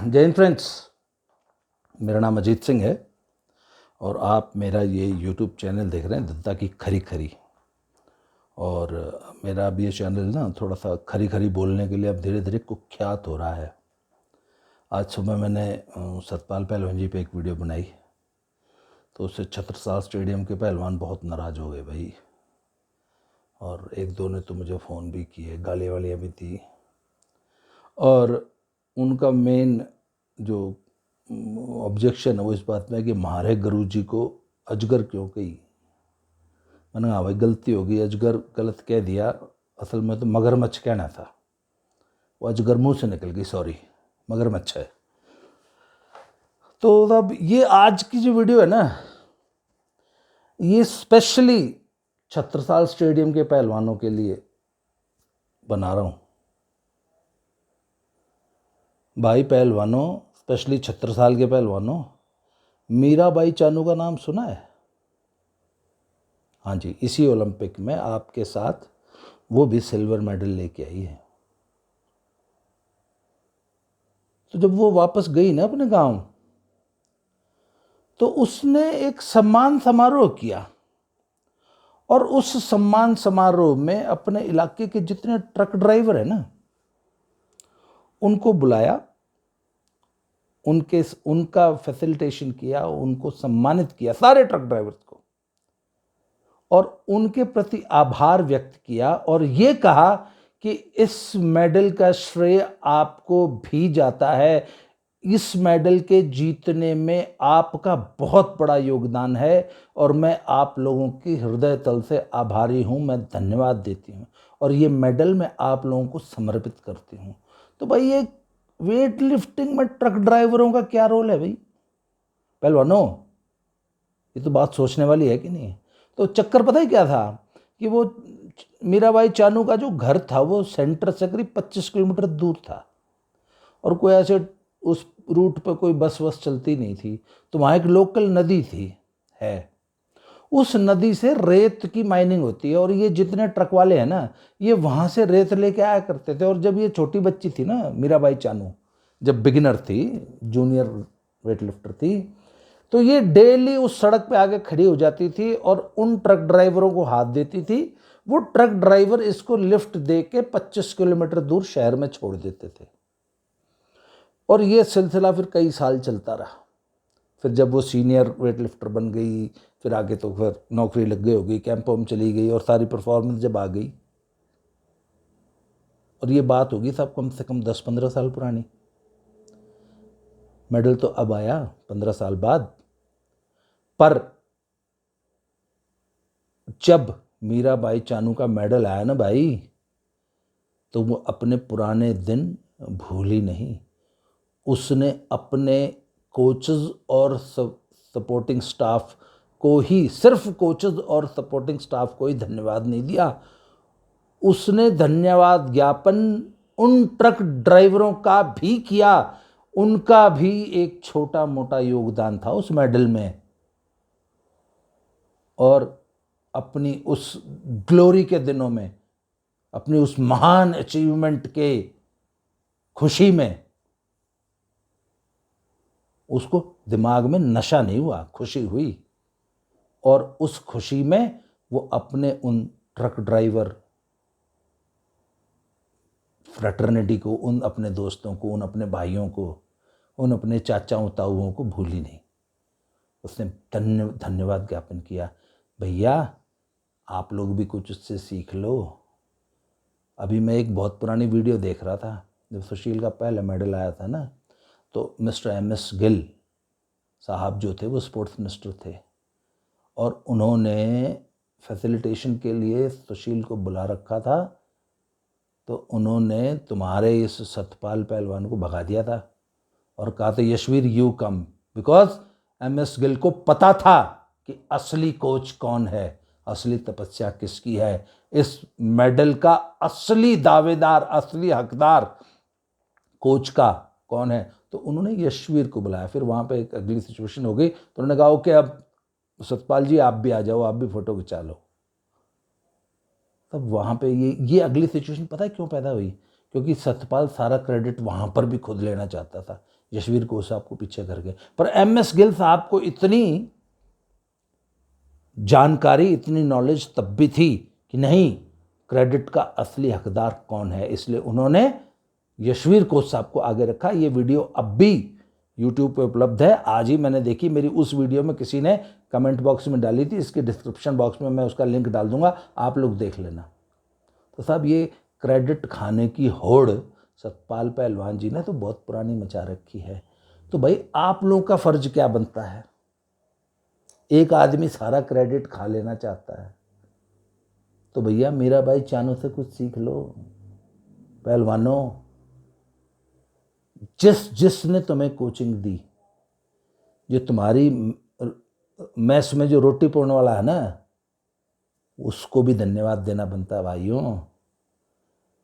जय हिंद फ्रेंड्स, मेरा नाम अजीत सिंह है और आप मेरा ये यूट्यूब चैनल देख रहे हैं दत्ता की खरी खरी। और मेरा अब ये चैनल ना थोड़ा सा खरी खरी बोलने के लिए अब धीरे धीरे कुख्यात हो रहा है। आज सुबह मैंने सतपाल पहलवान जी पे एक वीडियो बनाई तो उससे छत्रसाल स्टेडियम के पहलवान बहुत नाराज़ हो गए भाई, और एक दो ने तो मुझे फ़ोन भी किए, गाली वालियाँ भी दी। और उनका मेन जो ऑब्जेक्शन है वो इस बात में है कि हमारे गुरु जी को अजगर क्यों कही। मैंने कहा भाई गलती होगी, अजगर गलत कह दिया, असल में तो मगरमच्छ कहना था, वो अजगर मुंह से निकल गई, सॉरी मगरमच्छ है। तो अब ये आज की जो वीडियो है ना, ये स्पेशली छत्रसाल स्टेडियम के पहलवानों के लिए बना रहा हूँ। भाई पहलवानों, स्पेशली छत्रसाल के पहलवानों, मीराबाई चानू का नाम सुना है? हाँ जी, इसी ओलंपिक में आपके साथ वो भी सिल्वर मेडल लेके आई है। तो जब वो वापस गई ना अपने गांव, तो उसने एक सम्मान समारोह किया और उस सम्मान समारोह में अपने इलाके के जितने ट्रक ड्राइवर है ना, उनको बुलाया, उनका फैसिलिटेशन किया, उनको सम्मानित किया, सारे ट्रक ड्राइवर्स को, और उनके प्रति आभार व्यक्त किया और ये कहा कि इस मेडल का श्रेय आपको भी जाता है, इस मेडल के जीतने में आपका बहुत बड़ा योगदान है और मैं आप लोगों की हृदय तल से आभारी हूँ, मैं धन्यवाद देती हूँ और ये मेडल मैं आप लोगों को समर्पित करती हूँ। तो भाई ये वेट लिफ्टिंग में ट्रक ड्राइवरों का क्या रोल है भाई? पहलवानों, ये तो बात सोचने वाली है कि नहीं? तो चक्कर पता है क्या था कि वो मीराबाई चानू का जो घर था वो सेंटर से करीब 25 किलोमीटर दूर था और कोई ऐसे उस रूट पर कोई बस वस चलती नहीं थी। तो वहाँ एक लोकल नदी थी, है, उस नदी से रेत की माइनिंग होती है और ये जितने ट्रक वाले हैं ना, ये वहाँ से रेत लेके आया करते थे। और जब ये छोटी बच्ची थी ना मीराबाई चानू, जब बिगिनर थी, जूनियर वेट लिफ्टर थी, तो ये डेली उस सड़क पे आके खड़ी हो जाती थी और उन ट्रक ड्राइवरों को हाथ देती थी। वो ट्रक ड्राइवर इसको लिफ्ट दे के 25 किलोमीटर दूर शहर में छोड़ देते थे और ये सिलसिला फिर कई साल चलता रहा। फिर जब वो सीनियर वेट लिफ्टर बन गई, फिर आगे तो फिर नौकरी लग गई होगी, कैंपों में चली गई और सारी परफॉर्मेंस जब आ गई, और ये बात होगी सब कम से कम 10-15 साल पुरानी। मेडल तो अब आया 15 साल बाद, पर जब मीराबाई चानू का मेडल आया ना भाई, तो वो अपने पुराने दिन भूली नहीं। उसने अपने कोचेस और सपोर्टिंग स्टाफ को ही, सिर्फ कोचेस और सपोर्टिंग स्टाफ को ही धन्यवाद नहीं दिया, उसने धन्यवाद ज्ञापन उन ट्रक ड्राइवरों का भी किया। उनका भी एक छोटा मोटा योगदान था उस मेडल में, और अपनी उस ग्लोरी के दिनों में, अपनी उस महान अचीवमेंट के खुशी में उसको दिमाग में नशा नहीं हुआ, खुशी हुई। और उस खुशी में वो अपने उन ट्रक ड्राइवर फ्रेटर्निटी को, उन अपने दोस्तों को, उन अपने भाइयों को, उन अपने चाचाओं ताऊओं को भूली नहीं। उसने धन्यवाद ज्ञापन किया, भैया आप लोग भी कुछ उससे सीख लो। अभी मैं एक बहुत पुरानी वीडियो देख रहा था, जब सुशील का पहला मेडल आया था ना, तो मिस्टर MS गिल साहब जो थे वो स्पोर्ट्स मिनिस्टर थे और उन्होंने फैसिलिटेशन के लिए सुशील को बुला रखा था। तो उन्होंने तुम्हारे इस सतपाल पहलवान को भगा दिया था और कहा था Yashveer you come, because MS Gill को पता था कि असली कोच कौन है, असली तपस्या किसकी है, इस मेडल का असली दावेदार, असली हकदार कोच का कौन है। तो उन्होंने यशवीर को बुलाया। फिर वहाँ पे एक अगली सिचुएशन हो गई, तो उन्होंने कहा ओके अब सतपाल जी आप भी आ जाओ, आप भी फोटो खिंचा लो। तब वहाँ पे ये अगली सिचुएशन पता है क्यों पैदा हुई? क्योंकि सतपाल सारा क्रेडिट वहाँ पर भी खुद लेना चाहता था यशवीर कोच साहब को पीछे कर गए। पर MS गिल साहब को इतनी जानकारी, इतनी नॉलेज तब भी थी कि नहीं, क्रेडिट का असली हकदार कौन है, इसलिए उन्होंने यशवीर कोच साहब को आगे रखा। ये वीडियो अब भी YouTube पे उपलब्ध है, आज ही मैंने देखी। मेरी उस वीडियो में किसी ने कमेंट बॉक्स में डाली थी, इसके डिस्क्रिप्शन बॉक्स में मैं उसका लिंक डाल दूंगा, आप लोग देख लेना। तो साहब ये क्रेडिट खाने की होड़ सतपाल पहलवान जी ने तो बहुत पुरानी मचा रखी है। तो भाई आप लोगों का फर्ज क्या बनता है? एक आदमी सारा क्रेडिट खा लेना चाहता है, तो भैया मेरा भाई चानू से कुछ सीख लो। पहलवानों, जिसने तुम्हें कोचिंग दी, जो तुम्हारी मैस में जो रोटी पोड़ने वाला है ना, उसको भी धन्यवाद देना बनता है भाइयों।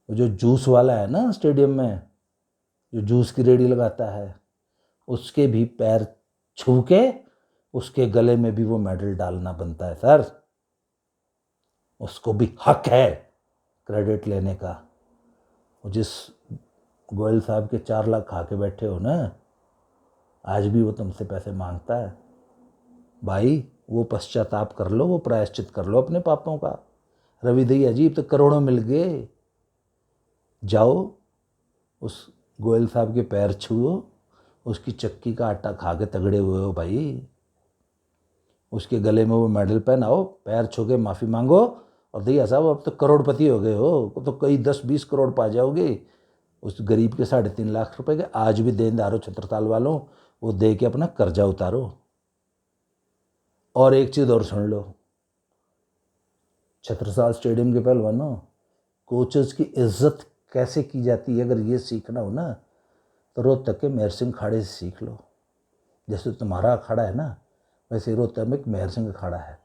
वो जो जूस वाला है ना स्टेडियम में, जो जूस की रेडी लगाता है, उसके भी पैर छू के उसके गले में भी वो मेडल डालना बनता है सर। उसको भी हक है क्रेडिट लेने का। वो जिस गोयल साहब के 4 लाख खा के बैठे हो ना, आज भी वो तुमसे पैसे मांगता है। भाई वो पश्चाताप कर लो, वो प्रायश्चित कर लो अपने पापों का। रवि दई अजीब तो करोड़ों मिल गए, जाओ उस गोयल साहब के पैर छुओ, उसकी चक्की का आटा खा के तगड़े हुए हो भाई, उसके गले में वो मेडल पहनाओ, पैर छू के माफ़ी मांगो, और दैया साहब अब तो करोड़पति हो गए हो, तो कई 10-20 करोड़ पा जाओगे। उस गरीब के 3.5 लाख रुपए के आज भी देनदार हो छत्रसाल वालों, वो दे के अपना कर्जा उतारो। और एक चीज़ और सुन लो, छत्रसाल स्टेडियम के पहलवानों, कोचेस की इज्जत कैसे की जाती है, अगर ये सीखना हो ना तो रोहतक के मेहर सिंह अखाड़े से सीख लो। जैसे तुम्हारा अखाड़ा है ना, वैसे रोहतक में एक मेहर सिंह अखाड़ा है,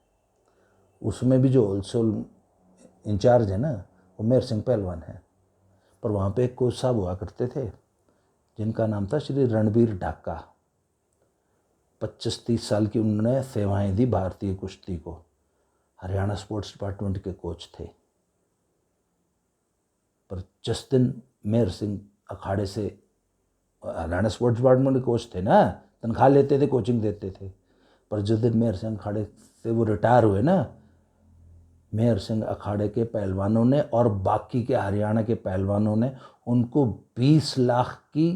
उसमें भी जो होलसेल इंचार्ज है ना, वो मेहर सिंह पहलवान है। पर वहाँ पे एक कोच साहब हुआ करते थे जिनका नाम था श्री रणबीर ढाका। 25-30 साल की उन्होंने सेवाएं दी भारतीय कुश्ती को, हरियाणा स्पोर्ट्स डिपार्टमेंट के कोच थे। पर जिस दिन मेहर सिंह अखाड़े से, हरियाणा स्पोर्ट्स डिपार्टमेंट के कोच थे ना, तनख्वाह लेते थे, कोचिंग देते थे, पर जिस दिन मेहर सिंह अखाड़े से वो रिटायर हुए ना, मेहर सिंह अखाड़े के पहलवानों ने और बाकी के हरियाणा के पहलवानों ने उनको 20 लाख की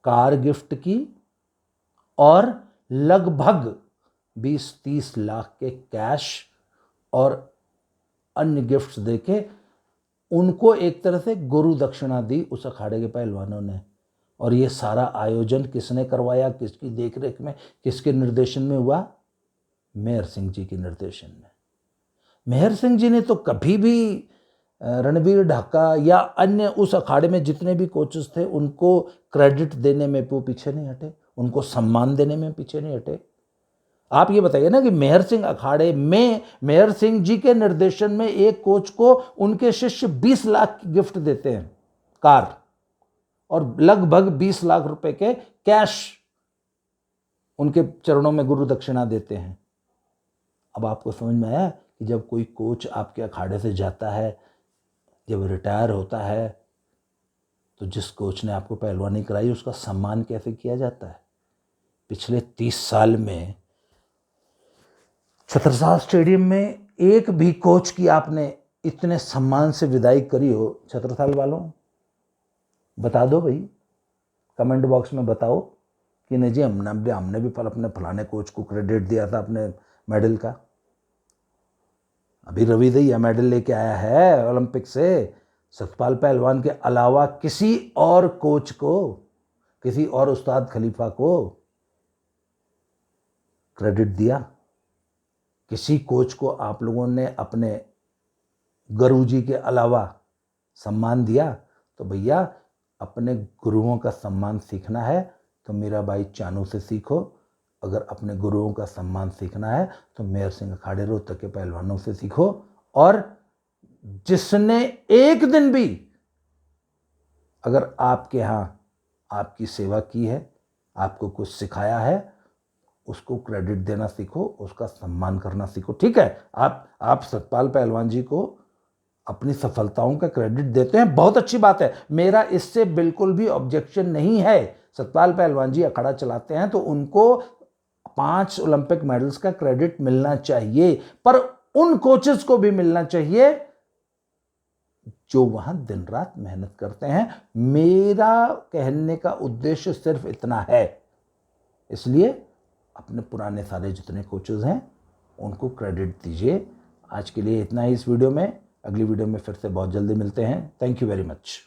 कार गिफ्ट की और लगभग 20-30 लाख के कैश और अन्य गिफ्ट्स देके उनको एक तरह से गुरु दक्षिणा दी उस अखाड़े के पहलवानों ने। और ये सारा आयोजन किसने करवाया, किसकी देखरेख में, किसके निर्देशन में हुआ? मेहर सिंह जी के निर्देशन में। मेहर सिंह जी ने तो कभी भी रणबीर ढाका या अन्य उस अखाड़े में जितने भी कोचेस थे उनको क्रेडिट देने में वो पीछे नहीं हटे, उनको सम्मान देने में पीछे नहीं हटे। आप ये बताइए ना कि मेहर सिंह अखाड़े में मेहर सिंह जी के निर्देशन में एक कोच को उनके शिष्य 20 लाख की गिफ्ट देते हैं, कार, और लगभग 20 लाख रुपए के कैश उनके चरणों में गुरु दक्षिणा देते हैं। अब आपको समझ में आया कि जब कोई कोच आपके अखाड़े से जाता है, जब रिटायर होता है, तो जिस कोच ने आपको पहलवानी कराई उसका सम्मान कैसे किया जाता है। पिछले 30 साल में छत्रसाल स्टेडियम में एक भी कोच की आपने इतने सम्मान से विदाई करी हो छत्रसाल वालों? बता दो भाई, कमेंट बॉक्स में बताओ कि नहीं जी हमने भी अपने फलाने कोच को क्रेडिट दिया था अपने मेडल का। अभी रवि दहिया मेडल लेके आया है ओलंपिक से, सतपाल पहलवान के अलावा किसी और कोच को, किसी और उस्ताद खलीफा को क्रेडिट दिया? किसी कोच को आप लोगों ने अपने गुरुजी के अलावा सम्मान दिया? तो भैया अपने गुरुओं का सम्मान सीखना है तो मेरा भाई चानू से सीखो, अगर अपने गुरुओं का सम्मान सीखना है तो मेहर सिंह अखाड़े रोहतक के पहलवानों से सीखो। और जिसने एक दिन भी अगर आपके यहाँ आपकी सेवा की है, आपको कुछ सिखाया है, उसको क्रेडिट देना सीखो, उसका सम्मान करना सीखो। ठीक है, आप सतपाल पहलवान जी को अपनी सफलताओं का क्रेडिट देते हैं, बहुत अच्छी बात है, मेरा इससे बिल्कुल भी ऑब्जेक्शन नहीं है। सतपाल पहलवान जी अखाड़ा चलाते हैं तो उनको 5 ओलंपिक मेडल्स का क्रेडिट मिलना चाहिए, पर उन कोचेस को भी मिलना चाहिए जो वहां दिन रात मेहनत करते हैं। मेरा कहने का उद्देश्य सिर्फ इतना है। इसलिए अपने पुराने सारे जितने कोचेस हैं उनको क्रेडिट दीजिए। आज के लिए इतना ही इस वीडियो में। अगली वीडियो में फिर से बहुत जल्दी मिलते हैं। Thank you very much.